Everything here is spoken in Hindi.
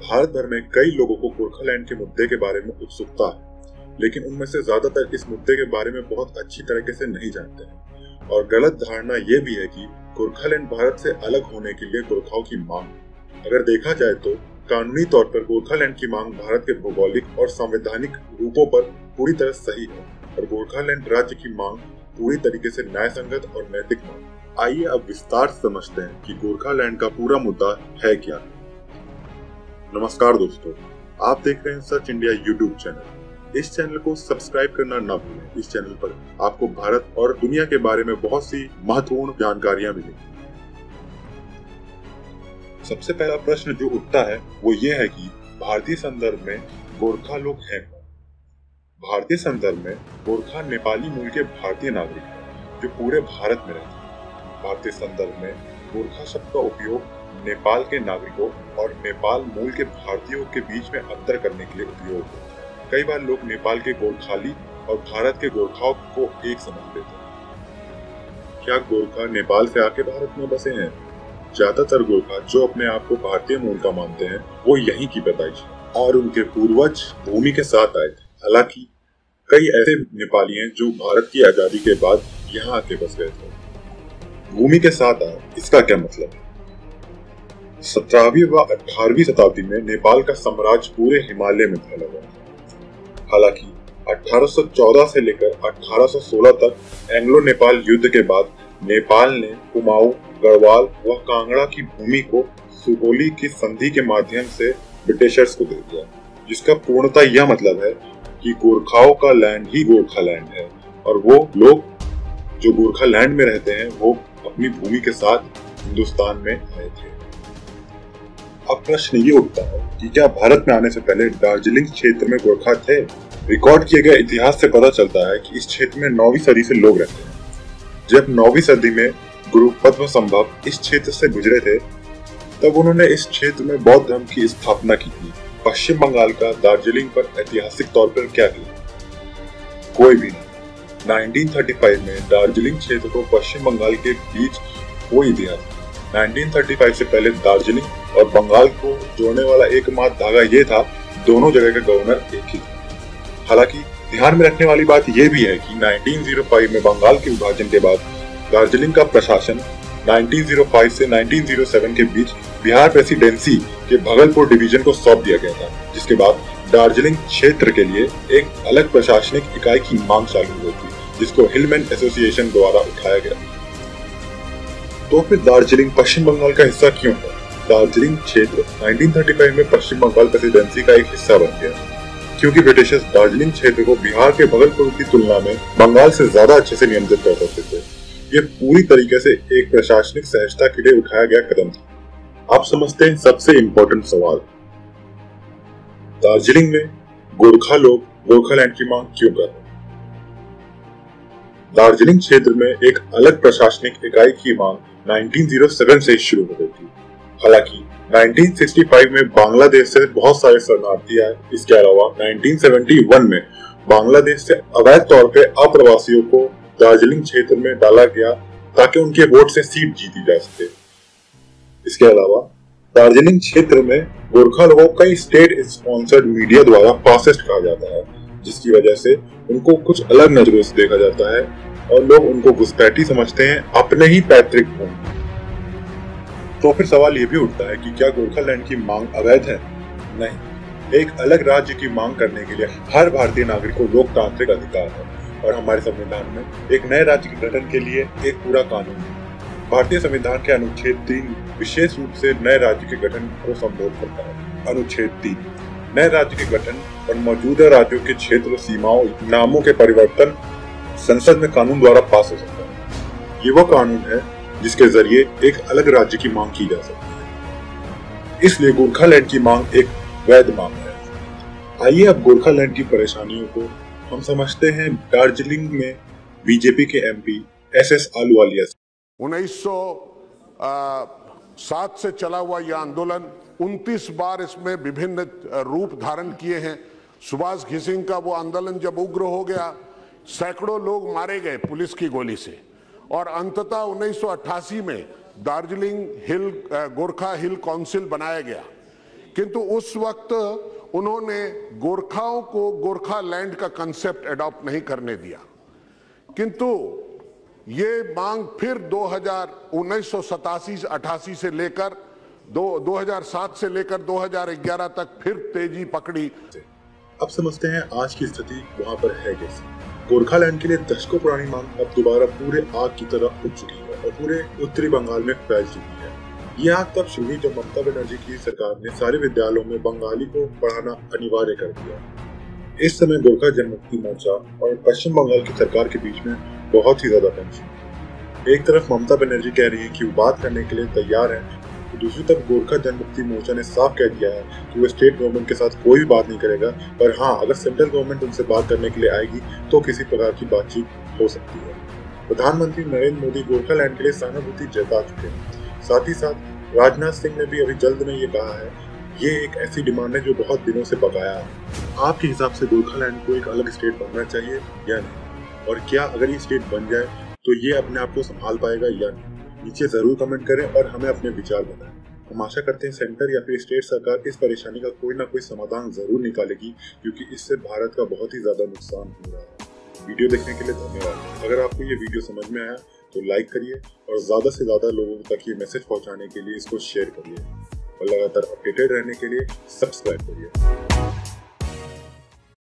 भारत भर में कई लोगों को गोरखालैंड के मुद्दे के बारे में उत्सुकता है, लेकिन उनमें से ज्यादातर इस मुद्दे के बारे में बहुत अच्छी तरीके से नहीं जानते हैं और गलत धारणा ये भी है कि गोरखालैंड भारत से अलग होने के लिए गोरखाओं की मांग है। अगर देखा जाए तो कानूनी तौर पर गोरखालैंड की मांग भारत के भौगोलिक और संवैधानिक रूपों पर पूरी तरह सही है और गोरखालैंड राज्य की मांग पूरी तरीके से न्याय संगत और नैतिक मांग। आइए अब विस्तार से समझते हैं कि गोरखालैंड का पूरा मुद्दा है क्या। नमस्कार दोस्तों, आप देख रहे हैं सर्च इंडिया यूट्यूब चैनल। इस चैनल को सब्सक्राइब करना ना भूलें। इस चैनल पर आपको भारत और दुनिया के बारे में बहुत सी महत्वपूर्ण जानकारियां मिलेंगी। सबसे पहला प्रश्न जो उठता है वो ये है कि भारतीय संदर्भ में गोरखा लोग हैं कौन? भारतीय संदर्भ में गोरखा नेपाली मूल के भारतीय नागरिक हैं जो पूरे भारत में रहते हैं। भारतीय संदर्भ में गोरखा शब्द का उपयोग नेपाल के नागरिकों और नेपाल मूल के भारतीयों के बीच में अंतर करने के लिए उपयोग होता है। कई बार लोग नेपाल के गोरखाली और भारत के गोरखाओं को एक समझ लेते हैं। क्या गोरखा नेपाल से आके भारत में बसे हैं? ज्यादातर गोरखा जो अपने आप को भारतीय मूल का मानते हैं वो यहीं की पैदाइश है और उनके पूर्वज भूमि के साथ आए थे। हालांकि कई ऐसे नेपाली हैं जो भारत की आजादी के बाद यहाँ आके बस गए थे। भूमि के साथ आए, इसका क्या मतलब है? 17वीं व 18वीं शताब्दी में नेपाल का साम्राज्य पूरे हिमालय में फैला हुआ था। हालांकि 1814 से लेकर 1816 तक एंग्लो नेपाल युद्ध के बाद नेपाल ने कुमाऊं, गढ़वाल व कांगड़ा की भूमि को सुगोली की संधि के माध्यम से ब्रिटिशर्स को दे दिया, जिसका पूर्णतः यह मतलब है कि गोरखाओं का लैंड ही गोरखालैंड है और वो लोग जो गोरखालैंड में रहते हैं वो अपनी भूमि के साथ हिंदुस्तान में आए थे। अब प्रश्न ये उठता है कि क्या भारत में आने से पहले दार्जिलिंग क्षेत्र में गोरखा थे? रिकॉर्ड किए गए इतिहास से पता चलता है कि इस क्षेत्र में 9वीं सदी से लोग रहते हैं। जब 9वीं सदी में गुरु पद्मसंभव इस क्षेत्र से गुजरे थे तब उन्होंने इस क्षेत्र में बौद्ध धर्म की स्थापना की थी। पश्चिम बंगाल का दार्जिलिंग पर ऐतिहासिक तौर पर क्या किया? कोई भी नहीं। 1935 में दार्जिलिंग क्षेत्र को पश्चिम बंगाल के बीच कोई इतिहास नहीं। 1935 से पहले दार्जिलिंग और बंगाल को जोड़ने वाला एकमात्र धागा ये था, दोनों जगह का गवर्नर एक ही था। हालांकि ध्यान में रखने वाली बात यह भी है कि 1905 में बंगाल के विभाजन के बाद दार्जिलिंग का प्रशासन 1905 से 1907 के बीच बिहार प्रेसिडेंसी के भागलपुर डिवीजन को सौंप दिया गया था, जिसके बाद दार्जिलिंग क्षेत्र के लिए एक अलग प्रशासनिक इकाई की मांग चालू हुई थी, जिसको हिलमैन एसोसिएशन द्वारा उठाया गया। तो फिर दार्जिलिंग पश्चिम बंगाल का हिस्सा क्यों है? दार्जिलिंग क्षेत्र 1935 में पश्चिम बंगाल प्रेसिडेंसी का एक हिस्सा बन गया, क्योंकि ब्रिटिशर्स दार्जिलिंग क्षेत्र को बिहार के भागलपुर की तुलना में बंगाल से ज्यादा अच्छे से नियंत्रित कर सकते थे। ये पूरी तरीके से एक प्रशासनिक सहजता के लिए उठाया गया कदम था। आप समझते हैं सबसे इम्पोर्टेंट सवाल, दार्जिलिंग में गोरखा लोग गोरखालैंड की मांग क्यों कर रहे हैं? दार्जिलिंग क्षेत्र में एक अलग प्रशासनिक इकाई की मांग 1907 से शुरू हो गई थी। हालांकि 1965 में बांग्लादेश से बहुत सारे शरणार्थी आए। इसके अलावा 1971 में बांग्लादेश से अवैध तौर पे अप्रवासियों को दार्जिलिंग क्षेत्र में डाला गया ताकि उनके वोट से सीट जीती जा सके। इसके अलावा दार्जिलिंग क्षेत्र में गोरखा लोगों को कई स्टेट स्पॉन्सर्ड मीडिया द्वारा फासिस्ट कहा जाता है, जिसकी वजह से उनको कुछ अलग नजरों से देखा जाता है और लोग उनको घुसपैठी समझते हैं अपने ही पैतृक भूमि। तो फिर सवाल ये भी उठता है कि क्या गोरखालैंड की मांग अवैध है? नहीं, एक अलग राज्य की मांग करने के लिए हर भारतीय नागरिक को लोकतांत्रिक अधिकार है और हमारे संविधान में एक नए राज्य के गठन के लिए एक पूरा कानून है। भारतीय संविधान के अनुच्छेद 3 विशेष रूप से नए राज्य के गठन को संबोधित करता है। अनुच्छेद 3 नए राज्य के गठन और मौजूदा राज्यों के क्षेत्र सीमाओं नामों के परिवर्तन संसद में कानून द्वारा पास हो सकता है। ये वह कानून है जिसके जरिए एक अलग राज्य की मांग की जा सकती है। इसलिए गोरखालैंड की मांग एक वैध मांग है। आइए अब गोरखालैंड की परेशानियों को हम समझते हैं दार्जिलिंग में बीजेपी के एमपी एसएस आलूवालिया से। 1907 से चला हुआ यह आंदोलन 29 बार इसमें विभिन्न रूप धारण किए हैं। सुभाष घिसिंग का वो आंदोलन जब उग्र हो गया, सैकड़ों लोग मारे गए पुलिस की गोली से और अंततः 1988 में दार्जिलिंग हिल गोरखा हिल काउंसिल बनाया गया। किंतु उस वक्त उन्होंने गोरखाओं को गोरखा लैंड का कंसेप्ट अडॉप्ट नहीं करने दिया। किंतु ये मांग फिर 1987-88 से लेकर 2007 से लेकर 2011 तक फिर तेजी पकड़ी। अब समझते हैं आज की स्थिति वहां पर है कैसी। गोरखालैंड के लिए दशकों पुरानी मांग अब दोबारा पूरे आग की तरह उठ चुकी है और पूरे उत्तरी बंगाल में फैल चुकी है। यह आग तब शुरू हुई जब ममता बनर्जी की सरकार ने सारे विद्यालयों में बंगाली को पढ़ाना अनिवार्य कर दिया। इस समय गोरखा जनमुक्ति मोर्चा और पश्चिम बंगाल की सरकार के बीच में बहुत ही ज्यादा टेंशन। एक तरफ ममता बनर्जी कह रही है कि वो बात करने के लिए तैयार है, तो दूसरी तरफ गोरखा जनमुक्ति मोर्चा ने साफ कह दिया है कि वो स्टेट गवर्नमेंट के साथ कोई भी बात नहीं करेगा, पर हाँ, अगर सेंट्रल गवर्नमेंट उनसे बात करने के लिए आएगी तो किसी प्रकार की बातचीत हो सकती है। प्रधानमंत्री नरेंद्र मोदी गोरखालैंड के लिए सहानुभूति जता चुके हैं। साथ ही साथ राजनाथ सिंह ने भी अभी जल्द में ये कहा है, ये एक ऐसी डिमांड है जो बहुत दिनों से बकाया है। आपके हिसाब से गोरखालैंड को एक अलग स्टेट बनना चाहिए या नहीं, और क्या अगर ये स्टेट बन जाए तो ये अपने आप को संभाल पाएगा या नहीं? नीचे जरूर कमेंट करें और हमें अपने विचार बताएं। हम आशा करते हैं सेंटर या फिर स्टेट सरकार इस परेशानी का कोई ना कोई समाधान जरूर निकालेगी, क्योंकि इससे भारत का बहुत ही ज्यादा नुकसान हो रहा है। वीडियो देखने के लिए धन्यवाद। अगर आपको ये वीडियो समझ में आया तो लाइक करिए और ज्यादा से ज्यादा लोगों तक ये मैसेज पहुंचाने के लिए इसको शेयर करिए और लगातार अपडेटेड रहने के लिए सब्सक्राइब करिए।